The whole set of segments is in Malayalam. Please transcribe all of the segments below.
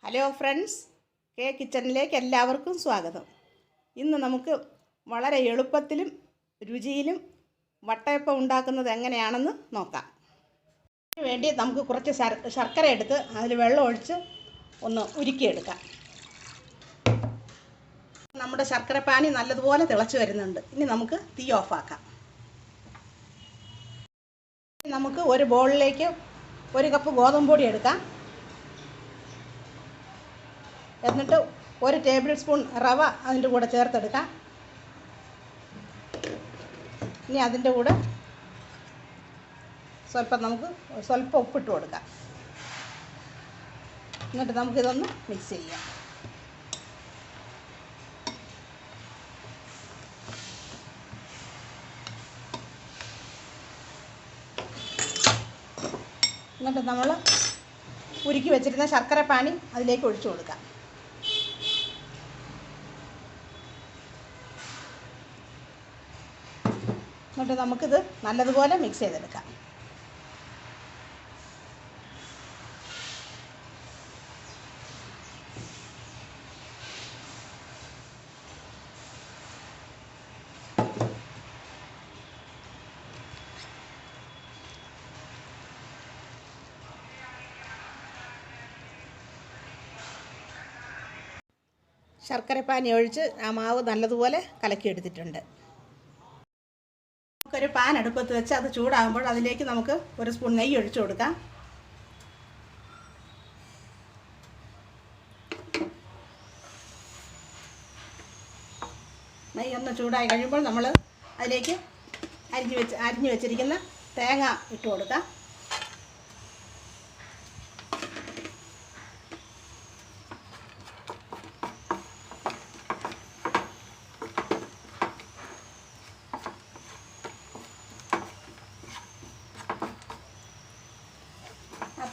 ഹലോ ഫ്രണ്ട്സ്, കെ കിച്ചണിലേക്ക് എല്ലാവർക്കും സ്വാഗതം. ഇന്ന് നമുക്ക് വളരെ എളുപ്പത്തിലും രുചിയിലും വട്ടയപ്പം ഉണ്ടാക്കുന്നത് എങ്ങനെയാണെന്ന് നോക്കാം. അതിന് വേണ്ടി നമുക്ക് കുറച്ച് ശർക്കര എടുത്ത് അതിൽ വെള്ളം ഒഴിച്ച് ഒന്ന് ഉരുക്കിയെടുക്കാം. നമ്മുടെ ശർക്കരപ്പാനി നല്ലതുപോലെ തിളച്ച് വരുന്നുണ്ട്. ഇനി നമുക്ക് തീ ഓഫാക്കാം. നമുക്ക് ഒരു ബൗളിലേക്ക് 1 കപ്പ് ഗോതമ്പ് പൊടി എടുക്കാം. എന്നിട്ട് 1 ടേബിൾ സ്പൂൺ റവ അതിൻ്റെ കൂടെ ചേർത്തെടുക്കാം. ഇനി അതിൻ്റെ കൂടെ സ്വല്പം ഉപ്പിട്ട് കൊടുക്കാം. എന്നിട്ട് നമുക്കിതൊന്ന് മിക്സ് ചെയ്യാം. എന്നിട്ട് നമ്മൾ ഉരുക്കി വെച്ചിരുന്ന ശർക്കരപ്പാനി അതിലേക്ക് ഒഴിച്ചു കൊടുക്കാം. എന്നിട്ട് നമുക്കിത് നല്ലതുപോലെ മിക്സ് ചെയ്തെടുക്കാം. ശർക്കരപ്പാനി ഒഴിച്ച് ആ മാവ് നല്ലതുപോലെ കലക്കിയെടുത്തിട്ടുണ്ട്. നമുക്കൊരു പാൻ അടുപ്പത്ത് വെച്ച് അത് ചൂടാകുമ്പോൾ അതിലേക്ക് നമുക്ക് 1 സ്പൂൺ നെയ്യ് ഒഴിച്ചു കൊടുക്കാം. നെയ്യ് ഒന്ന് ചൂടായി കഴിയുമ്പോൾ നമ്മൾ അതിലേക്ക് അരിഞ്ഞു വെച്ചിരിക്കുന്ന തേങ്ങ ഇട്ട് കൊടുക്കാം.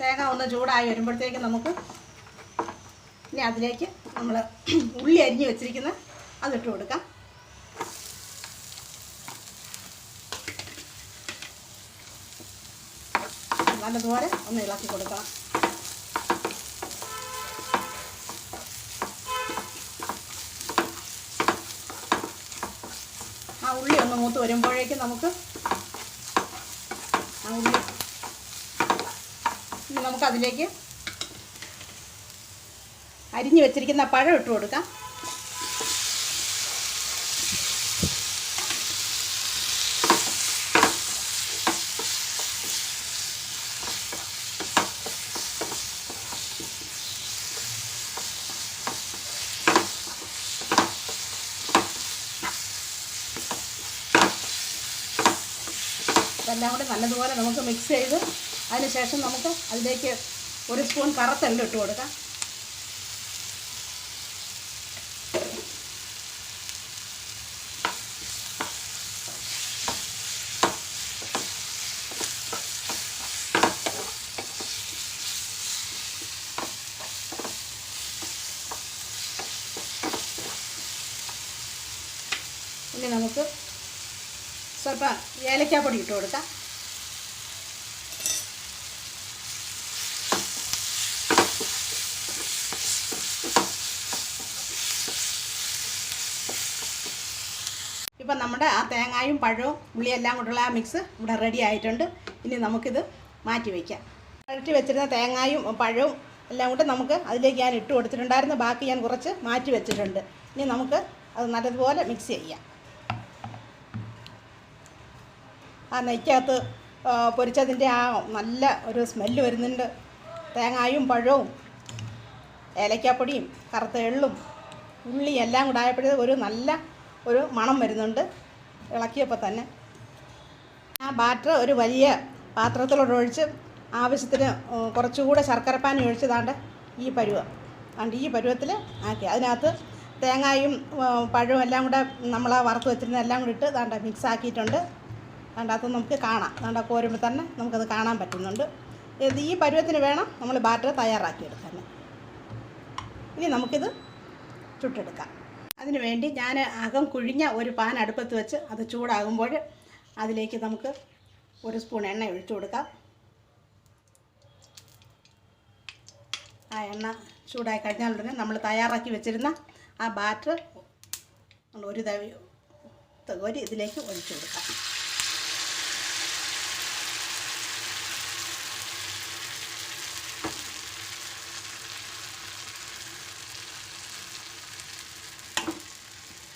തേങ്ങ ഒന്ന് ചൂടായി വരുമ്പോഴത്തേക്ക് നമുക്ക് ഇനി അതിലേക്ക് നമ്മൾ ഉള്ളി അരിഞ്ഞ് വെച്ചിരിക്കുന്ന അതിട്ട് കൊടുക്കാം. നല്ലതുപോലെ ഒന്ന് ഇളക്കി കൊടുക്കണം. ആ ഉള്ളി ഒന്ന് മൂത്ത് വരുമ്പോഴേക്കും നമുക്ക് അതിലേക്ക് അരിഞ്ഞു വെച്ചിരിക്കുന്ന പഴം ഇട്ട് കൊടുക്കാം. ഇതെല്ലാം കൂടി നല്ലതുപോലെ നമുക്ക് മിക്സ് ചെയ്ത് അതിനുശേഷം നമുക്ക് അതിലേക്ക് 1 സ്പൂൺ കറുത്തെള്ള് ഇട്ട് കൊടുക്കാം. ഇനി നമുക്ക് സ്വല്പം ഏലക്കാപ്പൊടി ഇട്ട് കൊടുക്കാം. ഇപ്പം നമ്മുടെ ആ തേങ്ങയും പഴവും ഉള്ളിയെല്ലാം കൊണ്ടുള്ള ആ മിക്സ് ഇവിടെ റെഡി ആയിട്ടുണ്ട്. ഇനി നമുക്കിത് മാറ്റി വയ്ക്കാം. വഴറ്റി വെച്ചിരുന്ന തേങ്ങയും പഴവും എല്ലാം കൂടെ നമുക്ക് അതിലേക്ക് ഞാൻ ഇട്ട് കൊടുത്തിട്ടുണ്ടായിരുന്നു. ബാക്കി ഞാൻ കുറച്ച് മാറ്റി വെച്ചിട്ടുണ്ട്. ഇനി നമുക്ക് അത് നല്ലതുപോലെ മിക്സ് ചെയ്യാം. ആ നെയ്ക്കകത്ത് പൊരിച്ചതിൻ്റെ ആ നല്ല ഒരു സ്മെല്ല് വരുന്നുണ്ട്. തേങ്ങയും പഴവും ഏലക്കാപ്പൊടിയും കറുത്ത എള്ളും ഉള്ളി എല്ലാം കൂടെ ആയപ്പോഴേ ഒരു മണം വരുന്നുണ്ട് ഇളക്കിയപ്പോൾ തന്നെ. ആ ബാറ്റർ ഒരു വലിയ പാത്രത്തിലോട്ട് ഒഴിച്ച് ആവശ്യത്തിന് കുറച്ചുകൂടെ ശർക്കരപ്പാനി ഒഴിച്ച് താണ്ട് ഈ പരുവത്തിൽ ആക്കി അതിനകത്ത് തേങ്ങയും പഴവും എല്ലാം കൂടെ നമ്മൾ വറുത്ത് വെച്ചിരുന്ന എല്ലാം കൂടി ഇട്ട് താണ്ട മിക്സ് ആക്കിയിട്ടുണ്ട്. അതിനകത്ത് നമുക്ക് കാണാം. താണ്ട കോരുമ്പോൾ തന്നെ നമുക്കത് കാണാൻ പറ്റുന്നുണ്ട്. ഈ പരുവത്തിന് വേണം നമ്മൾ ബാറ്റർ തയ്യാറാക്കിയെടുക്കാൻ. ഇനി നമുക്കിത് ചുട്ടെടുക്കാം. അതിന് വേണ്ടി ഞാൻ അകം കുഴിഞ്ഞ ഒരു പാൻ അടുപ്പത്ത് വെച്ച് അത് ചൂടാകുമ്പോൾ അതിലേക്ക് നമുക്ക് 1 സ്പൂൺ എണ്ണ ഒഴിച്ചു കൊടുക്കാം. ആ എണ്ണ ചൂടായി കഴിഞ്ഞാൽ ഉടനെ നമ്മൾ തയ്യാറാക്കി വെച്ചിരുന്ന ആ ബാറ്റർ ഒരു ഇതിലേക്ക് ഒഴിച്ചു കൊടുക്കാം.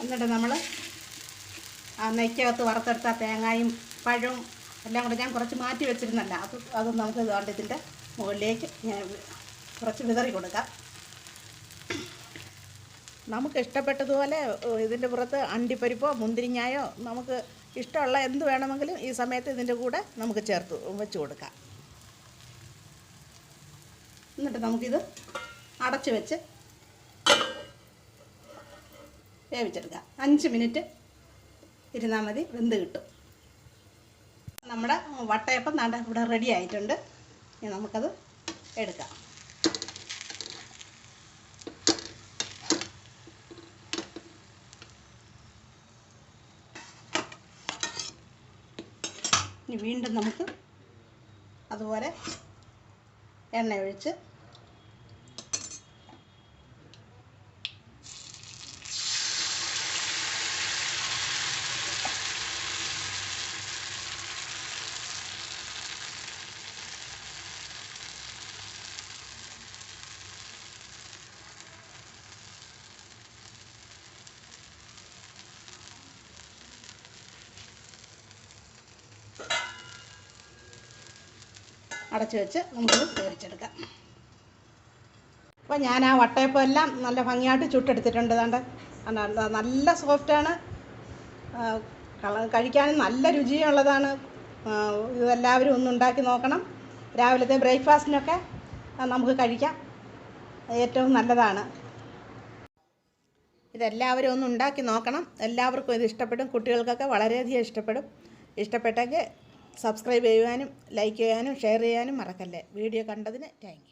എന്നിട്ട് നമ്മൾ ആ നെയ്ക്കകത്ത് വറുത്തെടുത്ത തേങ്ങയും പഴവും എല്ലാം കൂടെ ഞാൻ കുറച്ച് മാറ്റി വെച്ചിരുന്നല്ല, അത് നമുക്ക് ഇതുകൊണ്ട് ഇതിൻ്റെ മുകളിലേക്ക് ഞാൻ കുറച്ച് വിതറി കൊടുക്കാം. നമുക്ക് ഇഷ്ടപ്പെട്ടതുപോലെ ഇതിൻ്റെ പുറത്ത് അണ്ടിപ്പരിപ്പോ മുന്തിരിങ്ങായോ നമുക്ക് ഇഷ്ടമുള്ള എന്ത് വേണമെങ്കിലും ഈ സമയത്ത് ഇതിൻ്റെ കൂടെ നമുക്ക് ചേർത്ത് വെച്ച് കൊടുക്കാം. എന്നിട്ട് നമുക്കിത് അടച്ച് വെച്ച് വേവിച്ചെടുക്കാം. 5 മിനിറ്റ് ഇരുന്നാൽ മതി, വെന്ത് കിട്ടും. നമ്മുടെ വട്ടയപ്പം ഇവിടെ റെഡി ആയിട്ടുണ്ട്. ഇനി നമുക്കത് എടുക്കാം. ഇനി വീണ്ടും നമുക്ക് അതുപോലെ എണ്ണ ഒഴിച്ച് അടച്ചു വെച്ച് നമുക്കത് വേവിച്ചെടുക്കാം. അപ്പോൾ ഞാൻ ആ വട്ടയപ്പം എല്ലാം നല്ല ഭംഗിയായിട്ട് ചുട്ടെടുത്തിട്ടുണ്ട്. നല്ല സോഫ്റ്റാണ്, കഴിക്കാനും നല്ല രുചിയുള്ളതാണ്. ഇതെല്ലാവരും ഒന്ന് ഉണ്ടാക്കി നോക്കണം. രാവിലത്തെ ബ്രേക്ക്ഫാസ്റ്റിനൊക്കെ നമുക്ക് കഴിക്കാം, ഏറ്റവും നല്ലതാണ്. ഇതെല്ലാവരും ഒന്ന് ഉണ്ടാക്കി നോക്കണം. എല്ലാവർക്കും ഇത് ഇഷ്ടപ്പെടും, കുട്ടികൾക്കൊക്കെ വളരെയധികം ഇഷ്ടപ്പെടും. ഇഷ്ടപ്പെട്ടെങ്കിൽ സബ്സ്ക്രൈബ് ചെയ്യുവാനും ലൈക്ക് ചെയ്യാനും ഷെയർ ചെയ്യാനും മറക്കല്ലേ. വീഡിയോ കണ്ടതിന് താങ്ക് യു.